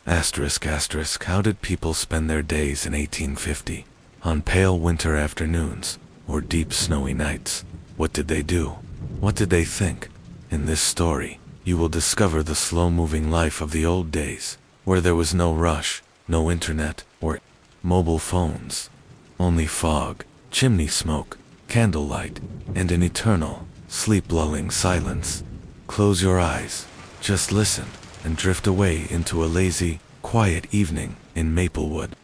How did people spend their days in 1850? On pale winter afternoons, or deep snowy nights? What did they do? What did they think? In this story, you will discover the slow-moving life of the old days, where there was no rush, no internet, or mobile phones. Only fog, chimney smoke, candlelight, and an eternal, sleep-lulling silence. Close your eyes, just listen, and drift away into a lazy, quiet evening in Maplewood.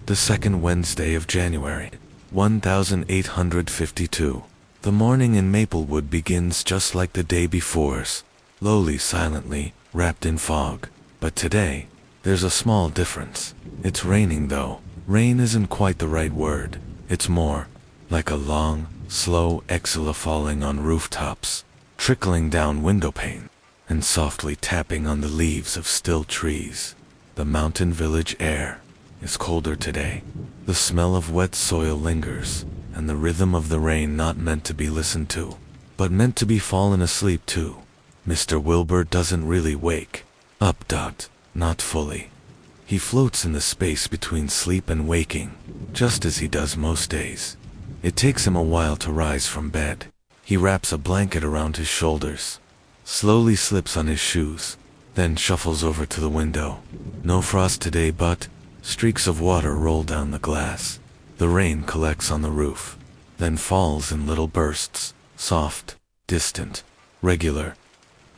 The second Wednesday of January, 1852. The morning in Maplewood begins just like the day before's, lowly, silently, wrapped in fog. But today, there's a small difference. It's raining though. Rain isn't quite the right word. It's more like a long, slow exhale falling on rooftops, trickling down windowpane, and softly tapping on the leaves of still trees. The mountain village air is colder today. The smell of wet soil lingers, and the rhythm of the rain not meant to be listened to, but meant to be fallen asleep to. Mr. Wilbur doesn't really wake up. Not fully. He floats in the space between sleep and waking, just as he does most days. It takes him a while to rise from bed. He wraps a blanket around his shoulders, slowly slips on his shoes, then shuffles over to the window. No frost today, but streaks of water roll down the glass. The rain collects on the roof, then falls in little bursts, soft, distant, regular.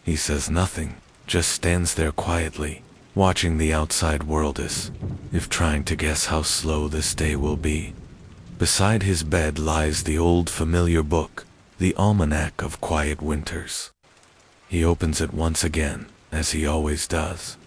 He says nothing, just stands there quietly, watching the outside world as if trying to guess how slow this day will be. Beside his bed lies the old familiar book, the Almanac of Quiet Winters. He opens it once again, as he always does.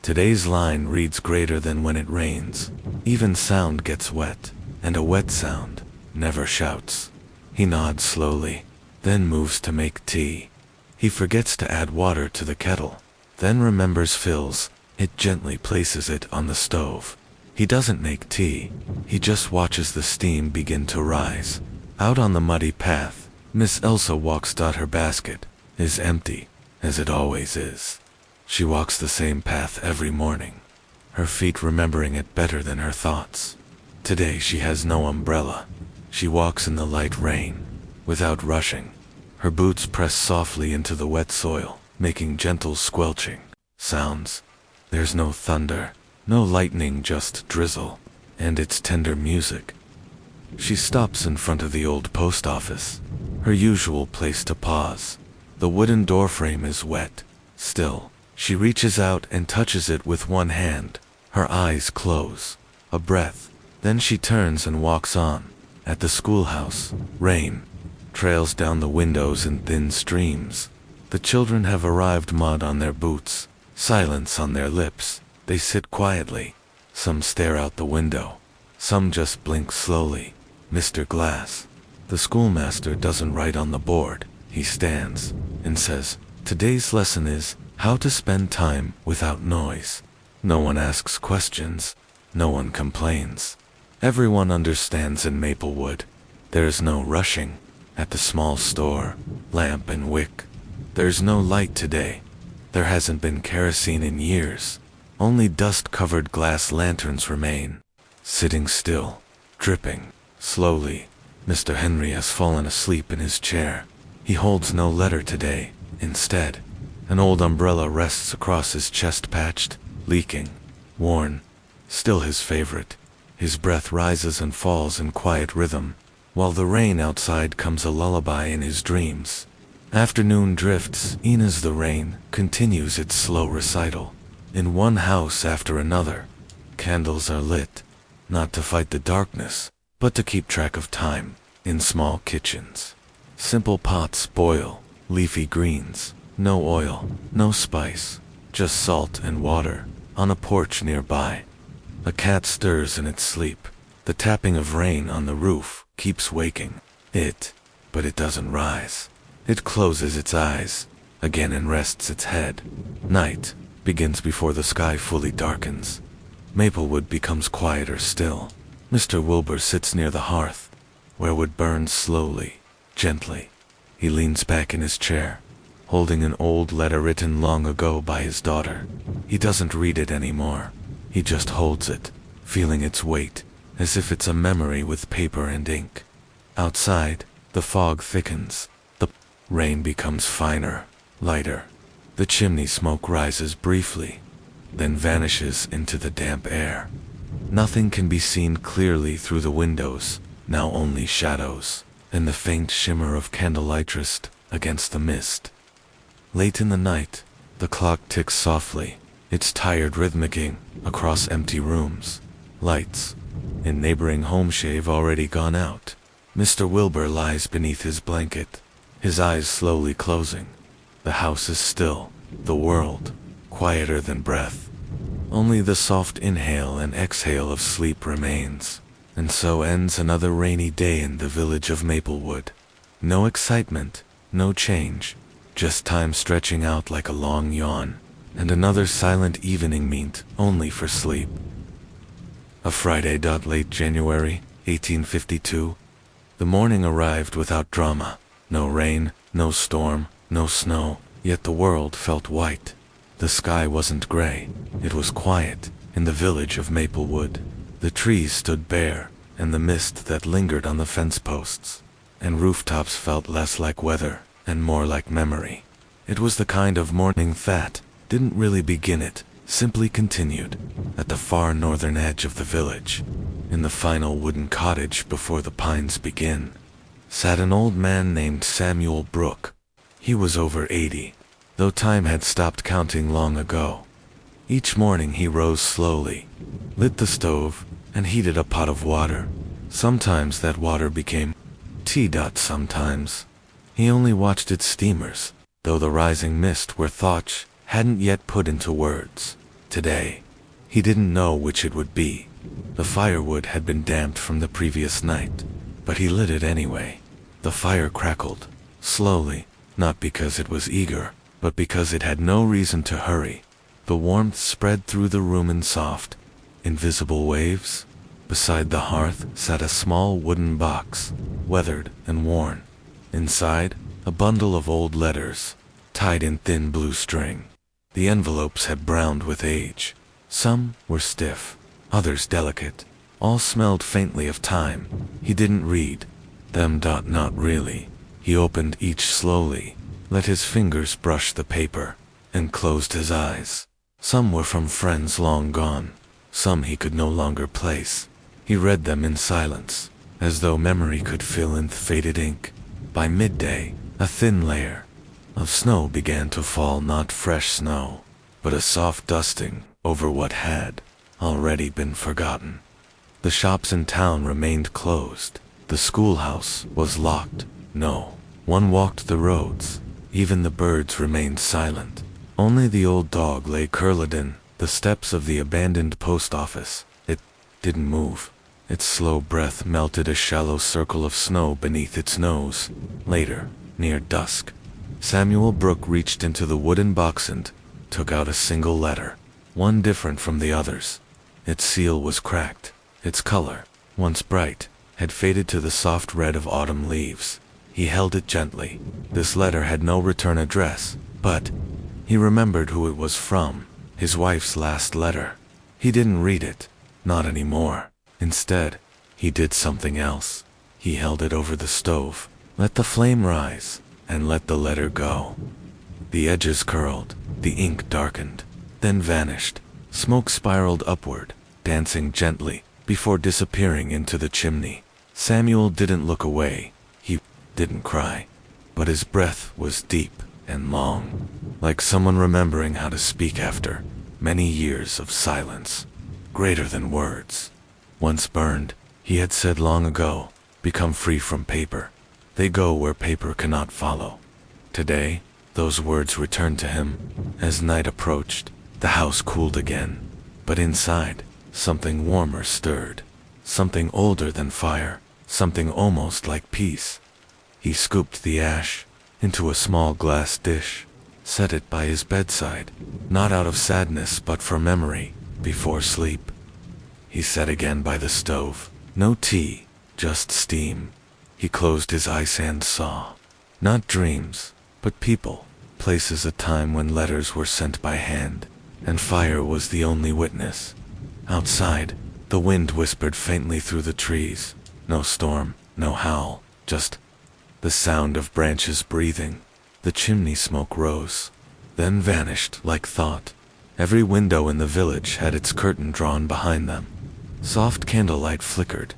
Today's line reads greater than when it rains. Even sound gets wet, and a wet sound never shouts. He nods slowly, then moves to make tea. He forgets to add water to the kettle, then remembers fills it, gently places it on the stove. He doesn't make tea, he just watches the steam begin to rise. Out on the muddy path, Miss Elsa walks. Her basket is empty, as it always is. She walks the same path every morning, her feet remembering it better than her thoughts. Today she has no umbrella. She walks in the light rain, without rushing. Her boots press softly into the wet soil, making gentle squelching sounds. There's no thunder, no lightning, just drizzle, and its tender music. She stops in front of the old post office, her usual place to pause. The wooden doorframe is wet, still. She reaches out and touches it with one hand. Her eyes close. A breath. Then she turns and walks on. At the schoolhouse, rain trails down the windows in thin streams. The children have arrived, mud on their boots, silence on their lips. They sit quietly. Some stare out the window. Some just blink slowly. Mr. Glass, the schoolmaster, doesn't write on the board. He stands and says, "Today's lesson is how to spend time without noise." No one asks questions. No one complains. Everyone understands in Maplewood. There's no rushing. At the small store, lamp and wick, there's no light today. There hasn't been kerosene in years. Only dust-covered glass lanterns remain. Sitting still, dripping, slowly, Mr. Henry has fallen asleep in his chair. He holds no letter today. Instead, an old umbrella rests across his chest, patched, leaking, worn, still his favorite. His breath rises and falls in quiet rhythm, while the rain outside comes a lullaby in his dreams. Afternoon drifts in as the rain continues its slow recital. In one house after another, candles are lit, not to fight the darkness, but to keep track of time. In small kitchens, simple pots boil, leafy greens, no oil, no spice, just salt and water. On a porch nearby, a cat stirs in its sleep. The tapping of rain on the roof keeps waking it, but it doesn't rise. It closes its eyes again and rests its head. Night begins before the sky fully darkens. Maplewood becomes quieter still. Mr. Wilbur sits near the hearth, where wood burns slowly, gently. He leans back in his chair, holding an old letter written long ago by his daughter. He doesn't read it anymore. He just holds it, feeling its weight, as if it's a memory with paper and ink. Outside, the fog thickens. The rain becomes finer, lighter. The chimney smoke rises briefly, then vanishes into the damp air. Nothing can be seen clearly through the windows, now only shadows, and the faint shimmer of candlelight against the mist. Late in the night, the clock ticks softly, its tired rhythmicking across empty rooms. Lights in neighboring homeshave already gone out. Mr. Wilbur lies beneath his blanket, his eyes slowly closing. The house is still, the world quieter than breath. Only the soft inhale and exhale of sleep remains. And so ends another rainy day in the village of Maplewood. No excitement, no change, just time stretching out like a long yawn, and another silent evening meant only for sleep. A Friday. Late January, 1852. The morning arrived without drama. No rain, no storm, no snow, yet the world felt white. The sky wasn't gray, it was quiet, in the village of Maplewood. The trees stood bare, and the mist that lingered on the fence posts and rooftops felt less like weather and more like memory. It was the kind of morning that didn't really begin it, simply continued. At the far northern edge of the village, in the final wooden cottage before the pines begin, sat an old man named Samuel Brooke. He was over 80, though time had stopped counting long ago. Each morning he rose slowly, lit the stove, and heated a pot of water. Sometimes that water became tea. Sometimes he only watched its steamers, though the rising mist were thoughts hadn't yet put into words. Today, he didn't know which it would be. The firewood had been damped from the previous night, but he lit it anyway. The fire crackled, slowly, not because it was eager, but because it had no reason to hurry. The warmth spread through the room in soft, invisible waves. Beside the hearth sat a small wooden box, weathered and worn. Inside, a bundle of old letters, tied in thin blue string. The envelopes had browned with age. Some were stiff, others delicate. All smelled faintly of time. He didn't read them. Not really. He opened each slowly, let his fingers brush the paper, and closed his eyes. Some were from friends long gone. Some he could no longer place. He read them in silence, as though memory could fill in the faded ink. By midday, a thin layer of snow began to fall, not fresh snow, but a soft dusting over what had already been forgotten. The shops in town remained closed. The schoolhouse was locked. No one walked the roads. Even the birds remained silent. Only the old dog lay curled in the steps of the abandoned post office. It didn't move. Its slow breath melted a shallow circle of snow beneath its nose. Later, near dusk, Samuel Brooke reached into the wooden box and took out a single letter, one different from the others. Its seal was cracked. Its color, once bright, had faded to the soft red of autumn leaves. He held it gently. This letter had no return address, but he remembered who it was from. His wife's last letter. He didn't read it. Not anymore. Instead, he did something else. He held it over the stove, let the flame rise, and let the letter go. The edges curled, the ink darkened, then vanished. Smoke spiraled upward, dancing gently, before disappearing into the chimney. Samuel didn't look away. He didn't cry. But his breath was deep and long, like someone remembering how to speak after many years of silence, greater than words. Once burned, he had said long ago, become free from paper. They go where paper cannot follow. Today, those words returned to him. As night approached, the house cooled again. But inside, something warmer stirred. Something older than fire. Something almost like peace. He scooped the ash into a small glass dish, set it by his bedside, not out of sadness but for memory, before sleep. He sat again by the stove. No tea, just steam. He closed his eyes and saw, not dreams, but people. places a time when letters were sent by hand, and fire was the only witness. Outside, the wind whispered faintly through the trees. No storm, no howl, just the sound of branches breathing. The chimney smoke rose, then vanished like thought. Every window in the village had its curtain drawn behind them. Soft candlelight flickered,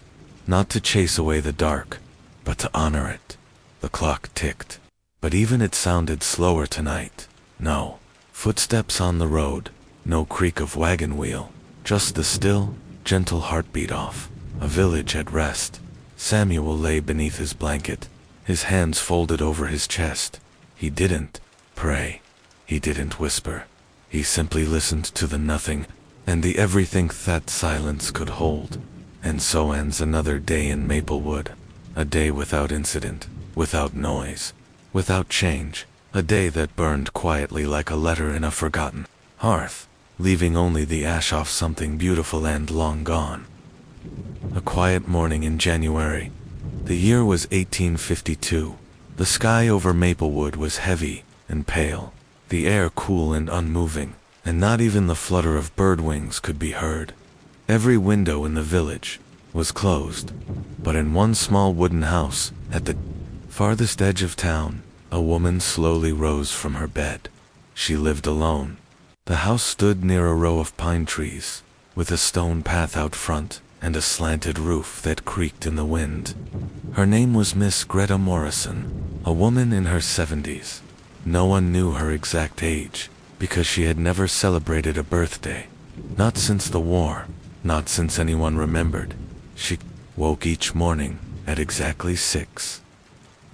not to chase away the dark, but to honor it. The clock ticked, but even it sounded slower tonight. No footsteps on the road, no creak of wagon wheel, just the still, gentle heartbeat of a village at rest. Samuel lay beneath his blanket, his hands folded over his chest. He didn't pray. He didn't whisper. He simply listened to the nothing and the everything that silence could hold. And so ends another day in Maplewood. A day without incident, without noise, without change. A day that burned quietly like a letter in a forgotten hearth, leaving only the ash off something beautiful and long gone. A quiet morning in January. The year was 1852. The sky over Maplewood was heavy and pale, the air cool and unmoving, and not even the flutter of bird wings could be heard. Every window in the village was closed, but in one small wooden house at the farthest edge of town, a woman slowly rose from her bed. She lived alone. The house stood near a row of pine trees, with a stone path out front and a slanted roof that creaked in the wind. Her name was Miss Greta Morrison, a woman in her 70s. No one knew her exact age, because she had never celebrated a birthday. Not since the war, not since anyone remembered. She woke each morning at exactly 6.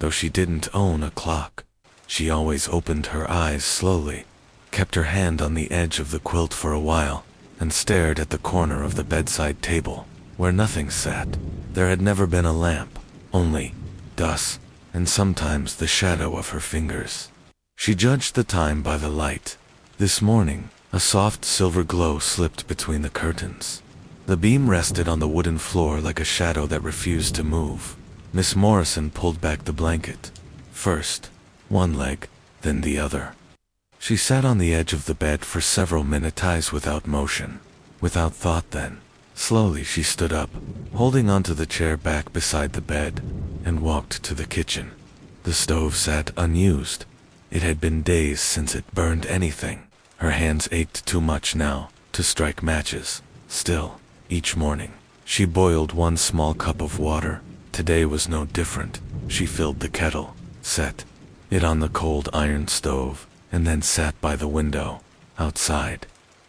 Though she didn't own a clock, she always opened her eyes slowly, kept her hand on the edge of the quilt for a while, and stared at the corner of the bedside table, where nothing sat. There had never been a lamp, only dust, and sometimes the shadow of her fingers. She judged the time by the light. This morning, a soft silver glow slipped between the curtains. The beam rested on the wooden floor like a shadow that refused to move. Miss Morrison pulled back the blanket. First one leg, then the other. She sat on the edge of the bed for several minutes without motion, without thought. Then, slowly she stood up, holding onto the chair back beside the bed, and walked to the kitchen. The stove sat unused. It had been days since it burned anything. Her hands ached too much now to strike matches. Still, each morning, she boiled one small cup of water. Today was no different. She filled the kettle, set it on the cold iron stove, and then sat by the window. Outside,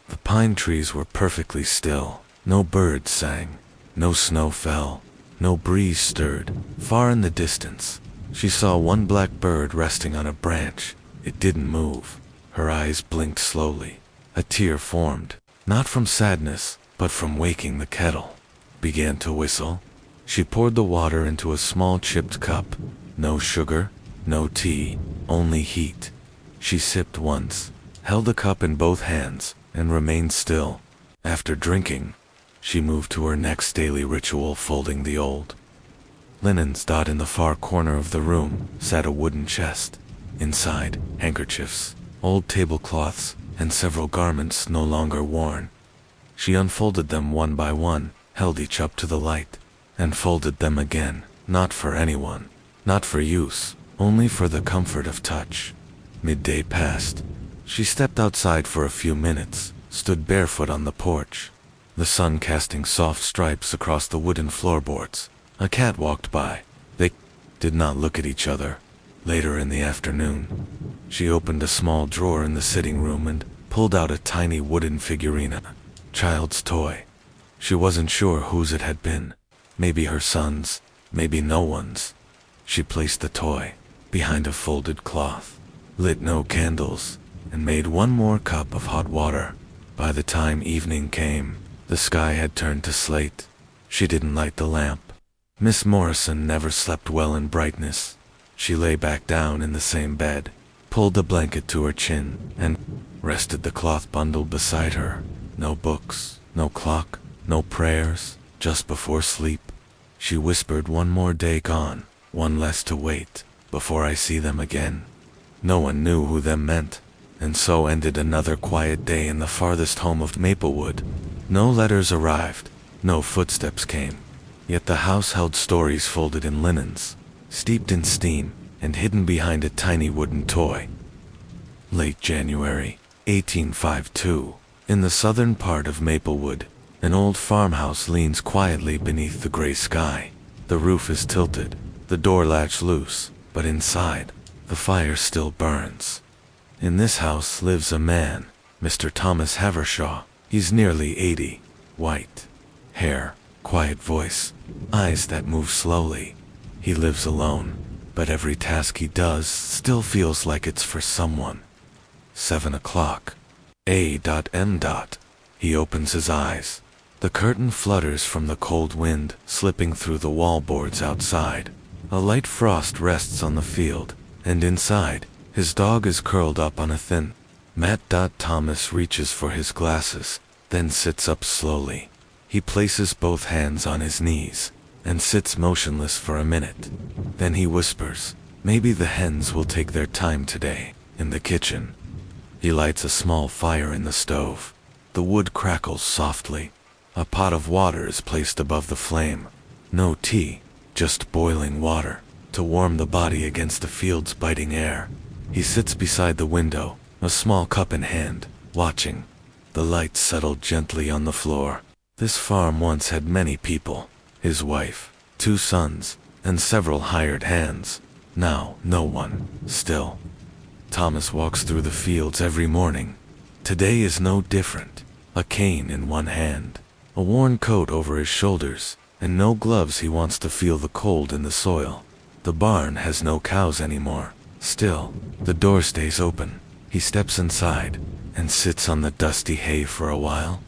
the pine trees were perfectly still. No birds sang, no snow fell, no breeze stirred. Far in the distance, she saw one black bird resting on a branch. It didn't move. Her eyes blinked slowly. A tear formed, not from sadness, but from waking the kettle. Began to whistle. She poured the water into a small chipped cup. No sugar, no tea, only heat. She sipped once, held the cup in both hands, and remained still. After drinking, she moved to her next daily ritual, folding the old linens. In the far corner of the room sat a wooden chest. Inside, handkerchiefs, old tablecloths, and several garments no longer worn. She unfolded them one by one, held each up to the light, and folded them again, not for anyone, not for use, only for the comfort of touch. Midday passed. She stepped outside for a few minutes, stood barefoot on the porch, the sun casting soft stripes across the wooden floorboards. A cat walked by. They did not look at each other. Later in the afternoon, she opened a small drawer in the sitting room and pulled out a tiny wooden figurine, a child's toy. She wasn't sure whose it had been. Maybe her son's, maybe no one's. She placed the toy behind a folded cloth, lit no candles, and made one more cup of hot water. By the time evening came, the sky had turned to slate. She didn't light the lamp. Miss Morrison never slept well in brightness. She lay back down in the same bed, pulled the blanket to her chin, and rested the cloth bundle beside her. No books, no clock, no prayers. Just before sleep, she whispered, "One more day gone, one less to wait, before I see them again." No one knew who them meant. And so ended another quiet day in the farthest home of Maplewood. No letters arrived, no footsteps came. Yet the house held stories folded in linens, steeped in steam, and hidden behind a tiny wooden toy. Late January, 1852. In the southern part of Maplewood, an old farmhouse leans quietly beneath the gray sky. The roof is tilted, the door latch loose, but inside, the fire still burns. In this house lives a man, Mr. Thomas Havershaw. He's nearly 80, white hair, quiet voice, eyes that move slowly. He lives alone, but every task he does still feels like it's for someone. 7 o'clock. A.M. He opens his eyes. The curtain flutters from the cold wind, slipping through the wallboards outside. A light frost rests on the field, and inside, his dog is curled up on a thin mat. Thomas reaches for his glasses, then sits up slowly. He places both hands on his knees, and sits motionless for a minute. Then he whispers, "Maybe the hens will take their time today." In the kitchen, he lights a small fire in the stove. The wood crackles softly. A pot of water is placed above the flame. No tea, just boiling water, to warm the body against the field's biting air. He sits beside the window, a small cup in hand, watching. The light settled gently on the floor. This farm once had many people. His wife, 2 sons, and several hired hands. Now, no one. Still, Thomas walks through the fields every morning. Today is no different. A cane in one hand, a worn coat over his shoulders, and no gloves. He wants to feel the cold in the soil. The barn has no cows anymore. Still, the door stays open. He steps inside, and sits on the dusty hay for a while.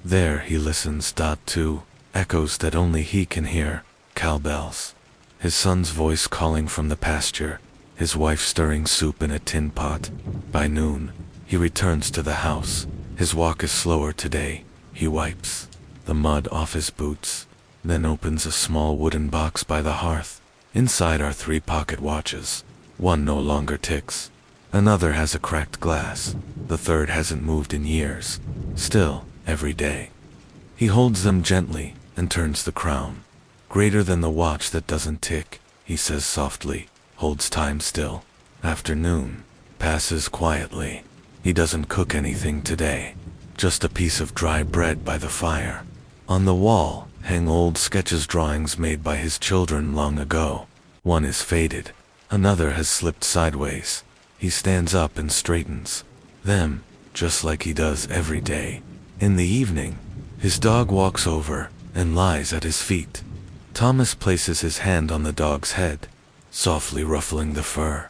There he listens to echoes that only he can hear, cowbells. His son's voice calling from the pasture, his wife stirring soup in a tin pot. By noon, he returns to the house. His walk is slower today. He wipes the mud off his boots, then opens a small wooden box by the hearth. Inside are 3 pocket watches. One no longer ticks. Another has a cracked glass. The third hasn't moved in years. Still, every day, he holds them gently and turns the crown. Greater than the watch that doesn't tick, he says softly, holds time still. Afternoon passes quietly. He doesn't cook anything today. Just a piece of dry bread by the fire. On the wall hang old sketches, drawings made by his children long ago. One is faded. Another has slipped sideways. He stands up and straightens them, just like he does every day. In the evening, his dog walks over and lies at his feet. Thomas places his hand on the dog's head, softly ruffling the fur.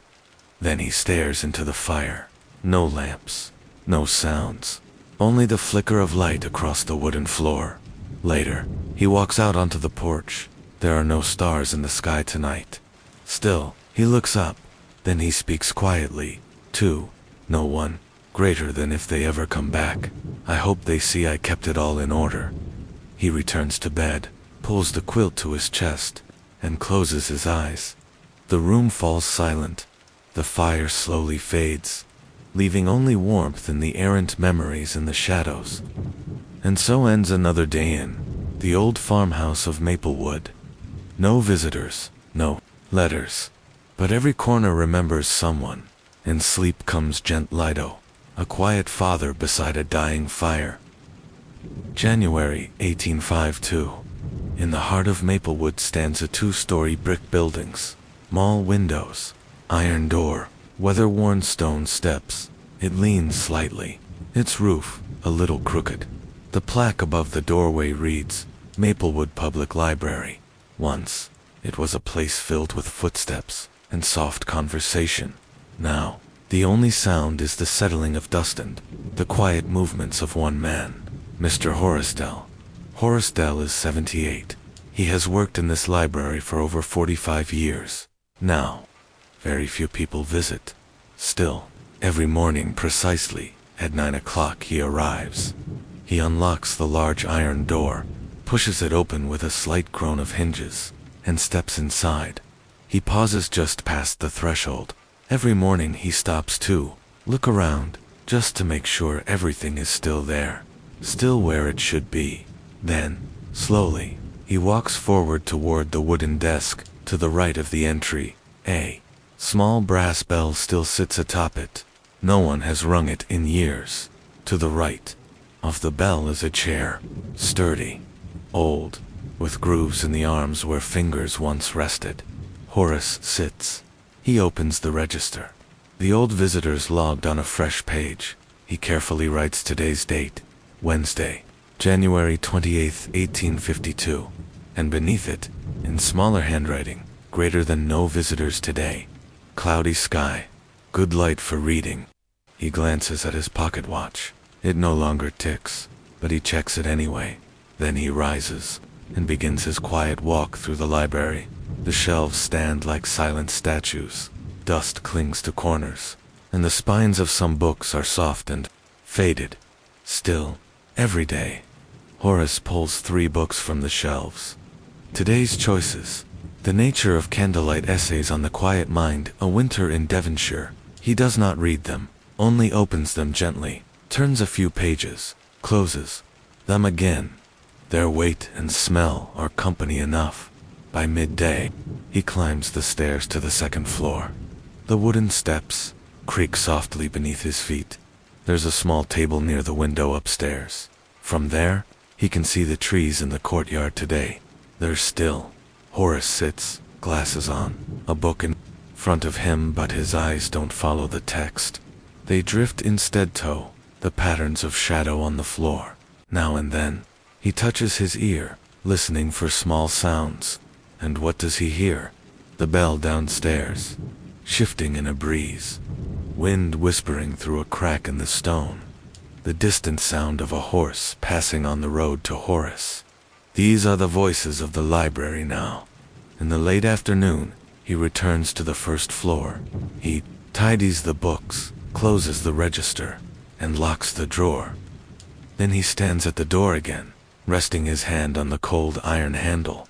Then he stares into the fire. No lamps, no sounds, only the flicker of light across the wooden floor. Later, he walks out onto the porch. There are no stars in the sky tonight. Still, he looks up. Then he speaks quietly, to no one, greater than if they ever come back. I hope they see I kept it all in order. He returns to bed, pulls the quilt to his chest, and closes his eyes. The room falls silent. The fire slowly fades, leaving only warmth in the errant memories in the shadows. And so ends another day in the old farmhouse of Maplewood. No visitors, no letters, but every corner remembers someone, and sleep comes gently, a quiet father beside a dying fire. January 1852. In the heart of Maplewood stands a 2-story brick building, small windows, iron door, weather-worn stone steps. It leans slightly, its roof a little crooked. The plaque above the doorway reads, Maplewood Public Library. Once, it was a place filled with footsteps and soft conversation. Now, the only sound is the settling of dust and the quiet movements of one man, Mr. Horace is 78. He has worked in this library for over 45 years. Now, very few people visit. Still, every morning precisely at 9 o'clock he arrives. He unlocks the large iron door, pushes it open with a slight groan of hinges, and steps inside. He pauses just past the threshold, Every morning he stops to look around, just to make sure everything is still there, still where it should be. Then, slowly, he walks forward toward the wooden desk, to the right of the entry. A small brass bell still sits atop it. No one has rung it in years. To the right of the bell is a chair, sturdy, old, with grooves in the arms where fingers once rested. Horace sits. He opens the register. The old visitor's logged on a fresh page. He carefully writes today's date, Wednesday, January 28th, 1852, and beneath it, in smaller handwriting, greater than no visitors today. Cloudy sky, good light for reading. He glances at his pocket watch. It no longer ticks, but he checks it anyway. Then he rises and begins his quiet walk through the library. The shelves stand like silent statues. Dust clings to corners, and the spines of some books are soft and faded. Still, every day, Horace pulls 3 books from the shelves. Today's choices: The Nature of Candlelight, Essays on the Quiet Mind, A Winter in Devonshire. He does not read them, only opens them gently, turns a few pages, closes them again. Their weight and smell are company enough. By midday, he climbs the stairs to the 2nd floor. The wooden steps creak softly beneath his feet. There's a small table near the window upstairs. From there, he can see the trees in the courtyard today. They're still. Horace sits, glasses on, a book in front of him, but his eyes don't follow the text. They drift instead to the patterns of shadow on the floor. Now and then, he touches his ear, listening for small sounds. And what does he hear? The bell downstairs, shifting in a breeze. Wind whispering through a crack in the stone. The distant sound of a horse passing on the road to Horace. These are the voices of the library now. In the late afternoon, he returns to the 1st floor. He tidies the books, closes the register, and locks the drawer. Then he stands at the door again, resting his hand on the cold iron handle.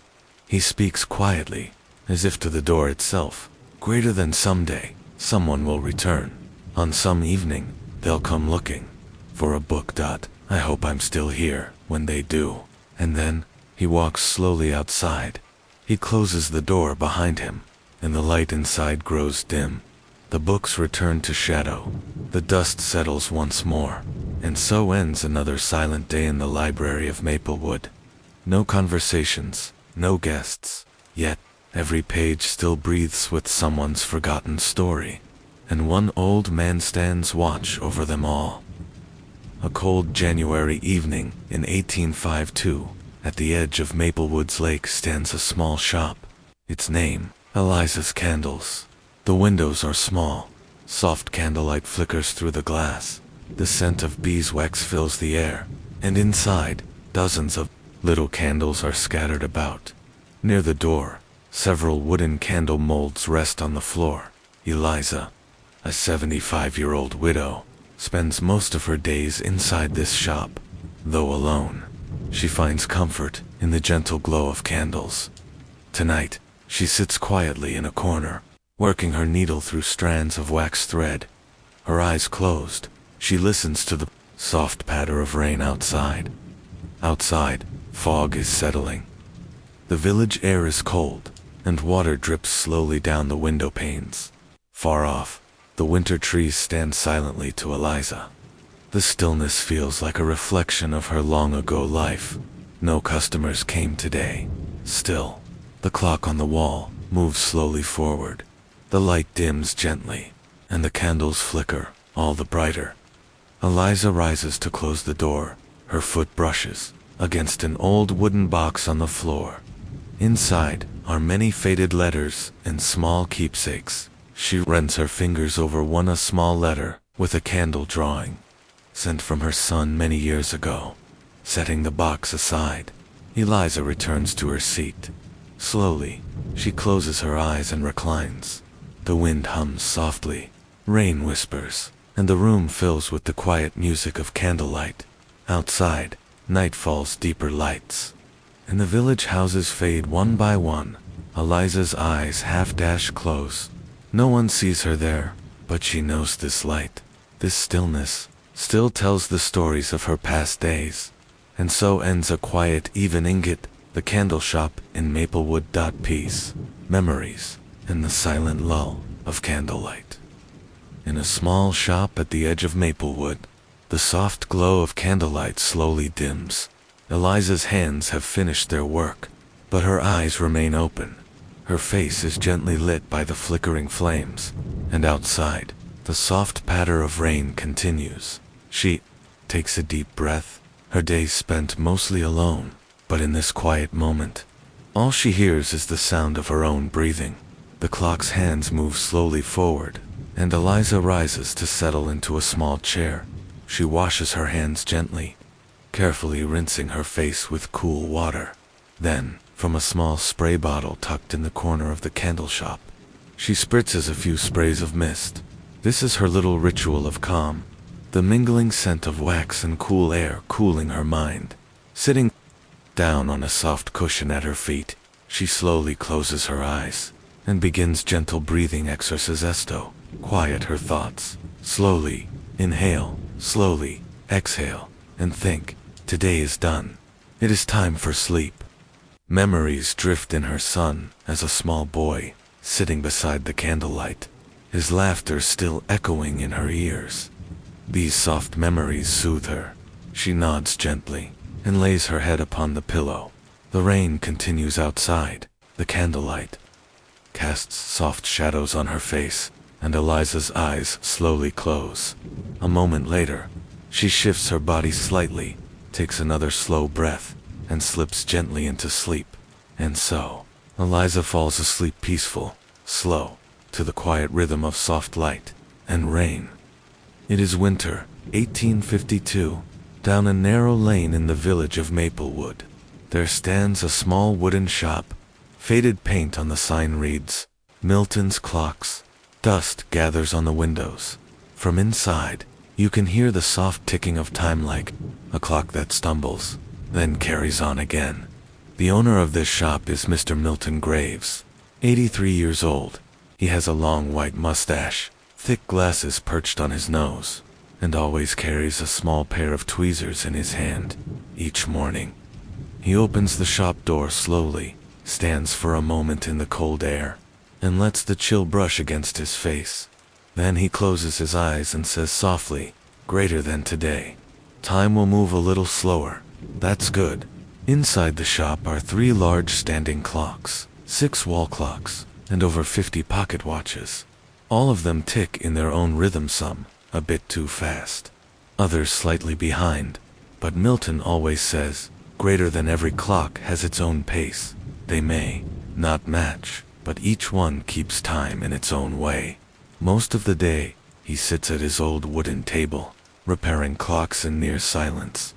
He speaks quietly, as if to the door itself. Greater than someday, someone will return. On some evening, they'll come looking for a book. I hope I'm still here when they do. And then, he walks slowly outside. He closes the door behind him, and the light inside grows dim. The books return to shadow. The dust settles once more. And so ends another silent day in the library of Maplewood. No conversations, no guests. Yet, every page still breathes with someone's forgotten story. And one old man stands watch over them all. A cold January evening in 1852, at the edge of Maplewood's lake stands a small shop. Its name, Eliza's Candles. The windows are small. Soft candlelight flickers through the glass. The scent of beeswax fills the air, and inside, dozens of little candles are scattered about. Near the door, several wooden candle molds rest on the floor. Eliza, a 75-year-old widow, spends most of her days inside this shop. Though alone, she finds comfort in the gentle glow of candles. Tonight, she sits quietly in a corner, working her needle through strands of wax thread. Her eyes closed, she listens to the soft patter of rain outside. Outside, fog is settling. The village air is cold, and water drips slowly down the window panes. Far off, the winter trees stand silently to Eliza. The stillness feels like a reflection of her long-ago life. No customers came today. Still, the clock on the wall moves slowly forward. The light dims gently, and the candles flicker, all the brighter. Eliza rises to close the door. Her foot brushes against an old wooden box on the floor. Inside are many faded letters and small keepsakes. She runs her fingers over one, a small letter with a candle drawing, sent from her son many years ago. Setting the box aside, Eliza returns to her seat. Slowly, she closes her eyes and reclines. The wind hums softly, rain whispers, and the room fills with the quiet music of candlelight. Outside, night falls deeper lights, and the village houses fade one by one. Eliza's eyes half dash close. No one sees her there, but she knows this light, this stillness, still tells the stories of her past days. And so ends a quiet evening at the candle shop in Maplewood. Peace, memories, and the silent lull of candlelight. In a small shop at the edge of Maplewood, the soft glow of candlelight slowly dims. Eliza's hands have finished their work, but her eyes remain open. Her face is gently lit by the flickering flames, and outside, the soft patter of rain continues. She takes a deep breath, her days spent mostly alone, but in this quiet moment, all she hears is the sound of her own breathing. The clock's hands move slowly forward, and Eliza rises to settle into a small chair. She washes her hands gently, carefully rinsing her face with cool water. Then, from a small spray bottle tucked in the corner of the candle shop, she spritzes a few sprays of mist. This is her little ritual of calm, the mingling scent of wax and cool air cooling her mind. Sitting down on a soft cushion at her feet, she slowly closes her eyes and begins gentle breathing exercises to quiet her thoughts. Slowly inhale, slowly exhale, and think, today is done. It is time for sleep. Memories drift in her son as a small boy, sitting beside the candlelight, his laughter still echoing in her ears. These soft memories soothe her. She nods gently and lays her head upon the pillow. The rain continues outside. The candlelight casts soft shadows on her face, and Eliza's eyes slowly close. A moment later, she shifts her body slightly, takes another slow breath, and slips gently into sleep. And so, Eliza falls asleep peaceful, slow, to the quiet rhythm of soft light and rain. It is winter, 1852. Down a narrow lane in the village of Maplewood, there stands a small wooden shop. Faded paint on the sign reads, Milton's Clocks. Dust gathers on the windows. From inside, you can hear the soft ticking of time like a clock that stumbles, then carries on again. The owner of this shop is Mr. Milton Graves, 83 years old. He has a long white mustache, thick glasses perched on his nose, and always carries a small pair of tweezers in his hand. Each morning, he opens the shop door slowly, stands for a moment in the cold air, and lets the chill brush against his face. Then he closes his eyes and says softly, "Greater than today. Time will move a little slower. That's good." Inside the shop are 3 large standing clocks, 6 wall clocks, and over 50 pocket watches. All of them tick in their own rhythm, some a bit too fast, others slightly behind, but Milton always says, greater than every clock has its own pace. They may not match, but each one keeps time in its own way. Most of the day, he sits at his old wooden table, repairing clocks in near silence.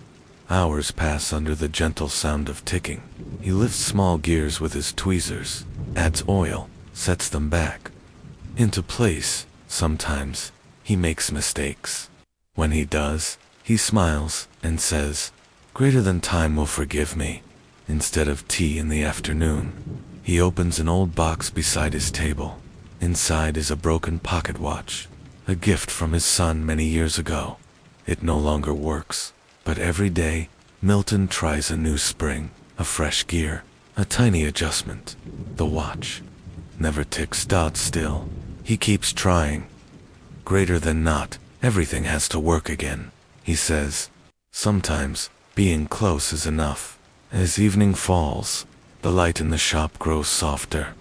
Hours pass under the gentle sound of ticking. He lifts small gears with his tweezers, adds oil, sets them back into place. Sometimes, he makes mistakes. When he does, he smiles and says, "Greater than time will forgive me." Instead of tea in the afternoon, he opens an old box beside his table. Inside is a broken pocket watch, a gift from his son many years ago. It no longer works, but every day, Milton tries a new spring, a fresh gear, a tiny adjustment. The watch never ticks still. He keeps trying. Greater than not, everything has to work again, he says. Sometimes, being close is enough. As evening falls, the light in the shop grows softer.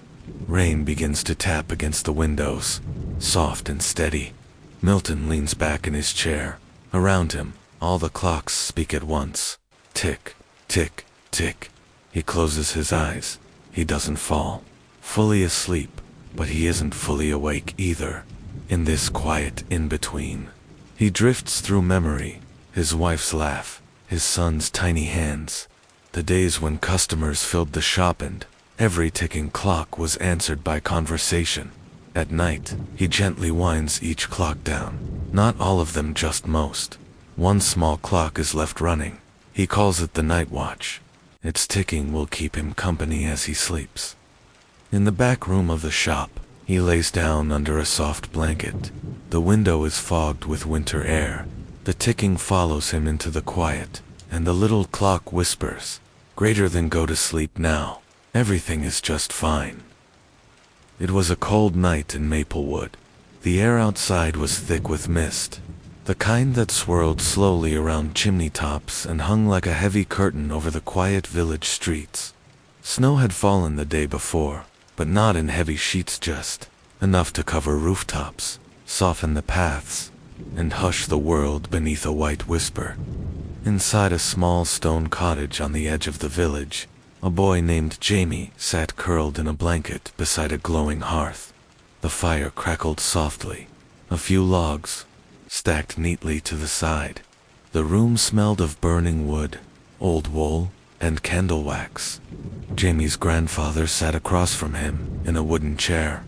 Rain begins to tap against the windows, soft and steady. Milton leans back in his chair. Around him, all the clocks speak at once. Tick, tick, tick. He closes his eyes. He doesn't fall fully asleep, but he isn't fully awake either. In this quiet in-between, he drifts through memory, his wife's laugh, his son's tiny hands, the days when customers filled the shop and every ticking clock was answered by conversation. At night, he gently winds each clock down. Not all of them, just most. One small clock is left running. He calls it the night watch. Its ticking will keep him company as he sleeps. In the back room of the shop, He lays down under a soft blanket. The window is fogged with winter air. The ticking follows him into the quiet, and the little clock whispers, "Greater than go to sleep now. Everything is just fine." It was a cold night in Maplewood. The air outside was thick with mist, the kind that swirled slowly around chimney tops and hung like a heavy curtain over the quiet village streets. Snow had fallen the day before, but not in heavy sheets, just enough to cover rooftops, soften the paths, and hush the world beneath a white whisper. Inside a small stone cottage on the edge of the village, a boy named Jamie sat curled in a blanket beside a glowing hearth. The fire crackled softly, a few logs stacked neatly to the side. The room smelled of burning wood, old wool, and candle wax. Jamie's grandfather sat across from him in a wooden chair,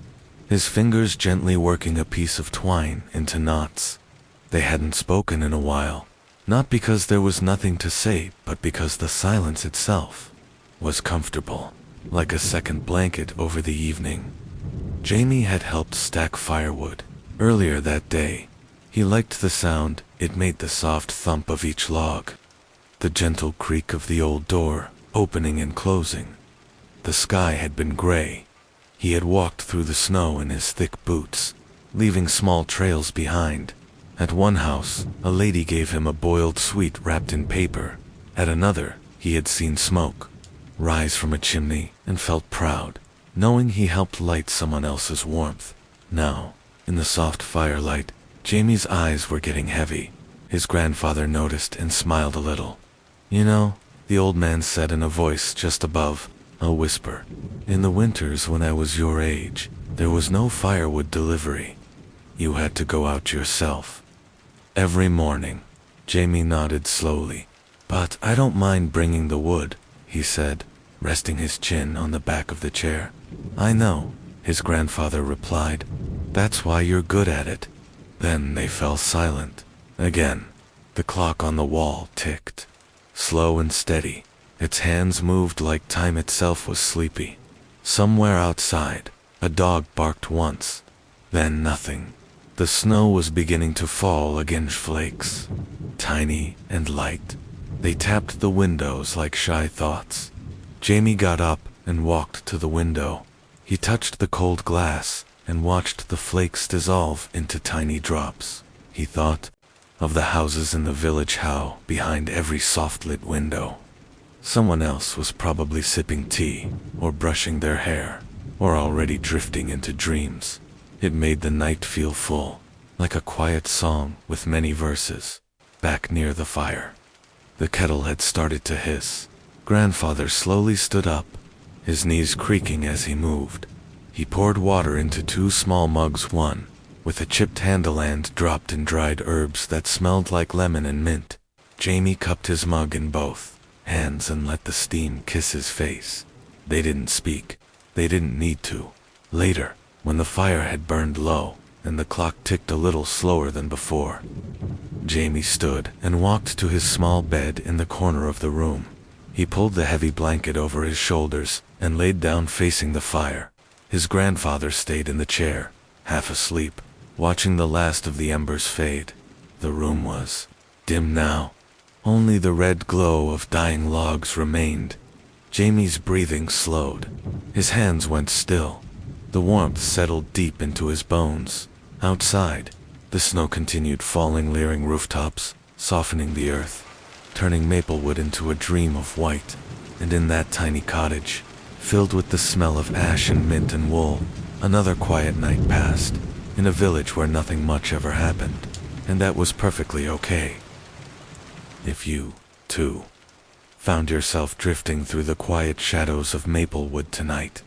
his fingers gently working a piece of twine into knots. They hadn't spoken in a while, not because there was nothing to say, but because the silence itself was comfortable, like a second blanket over the evening. Jamie had helped stack firewood earlier that day. He liked the sound it made, the soft thump of each log, the gentle creak of the old door opening and closing. The sky had been gray. He had walked through the snow in his thick boots, leaving small trails behind. At one house, a lady gave him a boiled sweet wrapped in paper. At another, he had seen smoke rise from a chimney and felt proud, knowing he helped light someone else's warmth. Now, in the soft firelight, Jamie's eyes were getting heavy. His grandfather noticed and smiled a little. "You know," the old man said in a voice just above a whisper, "in the winters when I was your age, there was no firewood delivery. You had to go out yourself every morning." Jamie nodded slowly. "But I don't mind bringing the wood," he said, resting his chin on the back of the chair. "I know," his grandfather replied. "That's why you're good at it." Then they fell silent again. The clock on the wall ticked, slow and steady. Its hands moved like time itself was sleepy. Somewhere outside, a dog barked once, then nothing. The snow was beginning to fall again, flakes, tiny and light. They tapped the windows like shy thoughts. Jamie got up and walked to the window. He touched the cold glass and watched the flakes dissolve into tiny drops. He thought of the houses in the village, how behind every soft-lit window someone else was probably sipping tea or brushing their hair or already drifting into dreams. It made the night feel full, like a quiet song with many verses. Back near the fire, the kettle had started to hiss. Grandfather slowly stood up, his knees creaking as he moved. He poured water into 2 small mugs, one with a chipped handle and dropped in dried herbs that smelled like lemon and mint. Jamie cupped his mug in both hands and let the steam kiss his face. They didn't speak. They didn't need to. Later, when the fire had burned low and the clock ticked a little slower than before, Jamie stood and walked to his small bed in the corner of the room. He pulled the heavy blanket over his shoulders and laid down facing the fire. His grandfather stayed in the chair, half asleep, watching the last of the embers fade. The room was dim now. Only the red glow of dying logs remained. Jamie's breathing slowed. His hands went still. The warmth settled deep into his bones. Outside, the snow continued falling, layering rooftops, softening the earth, turning Maplewood into a dream of white. And in that tiny cottage, filled with the smell of ash and mint and wool, another quiet night passed, in a village where nothing much ever happened, and that was perfectly okay. If you, too, found yourself drifting through the quiet shadows of Maplewood tonight,